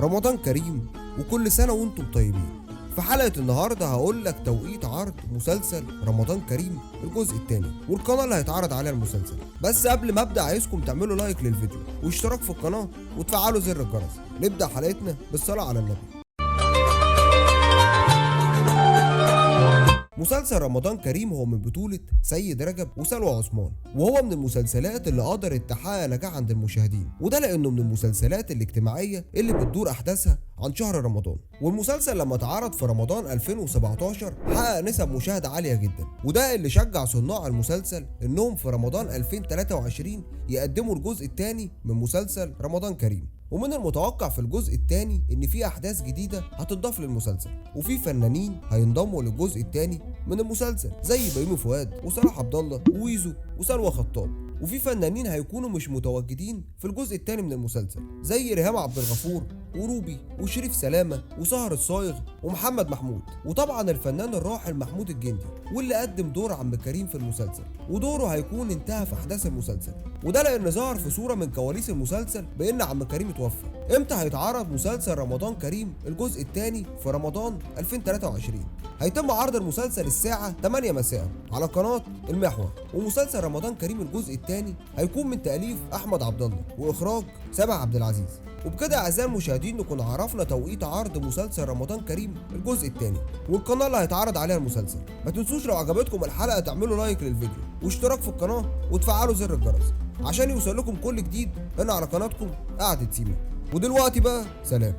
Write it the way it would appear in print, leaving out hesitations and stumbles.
رمضان كريم وكل سنة وانتم طيبين. في حلقة النهاردة هقول لك توقيت عرض مسلسل رمضان كريم الجزء الثاني والقناة اللي هيتعرض عليها المسلسل. بس قبل ما ابدأ عايزكم تعملوا لايك للفيديو واشتراك في القناة وتفعلوا زر الجرس. نبدأ حلقتنا بالصلاة على النبي. مسلسل رمضان كريم هو من بطولة سيد رجب وسلوى عثمان، وهو من المسلسلات اللي قدرت تحقق نجاح عند المشاهدين، وده لانه من المسلسلات الاجتماعية اللي بتدور احداثها عن شهر رمضان. والمسلسل لما اتعرض في رمضان 2017 حقق نسب مشاهدة عالية جدا، وده اللي شجع صناع المسلسل انهم في رمضان 2023 يقدموا الجزء الثاني من مسلسل رمضان كريم. ومن المتوقع في الجزء الثاني ان في احداث جديده هتضاف للمسلسل، وفي فنانين هينضموا للجزء الثاني من المسلسل زي بيومي فؤاد وصلاح عبد الله وويزو وسلوى خطاب. وفي فنانين هيكونوا مش متواجدين في الجزء الثاني من المسلسل زي ريهام عبد الغفور وروبي وشريف سلامه وسهر الصايغ ومحمد محمود، وطبعا الفنان الراحل محمود الجندي واللي قدم دور عم كريم في المسلسل، ودوره هيكون انتهى في احداث المسلسل، وده لان ظهر في صوره من كواليس المسلسل بان عم كريم اتوفى. امتى هيتعرض مسلسل رمضان كريم الجزء الثاني؟ في رمضان 2023 هيتم عرض المسلسل الساعه 8 مساء على قناه المحور. ومسلسل رمضان كريم الجزء الثاني هيكون من تأليف احمد عبد الله واخراج سامح عبد العزيز. وبكده اعزائي المشاهدين نكون عرفنا توقيت عرض مسلسل رمضان كريم الجزء الثاني والقناه اللي هيتعرض عليها المسلسل. ما تنسوش لو عجبتكم الحلقه تعملوا لايك للفيديو واشتراك في القناه وتفعلوا زر الجرس عشان يوصل لكم كل جديد هنا على قناتكم قعدة سيما. ودلوقتي بقى سلام.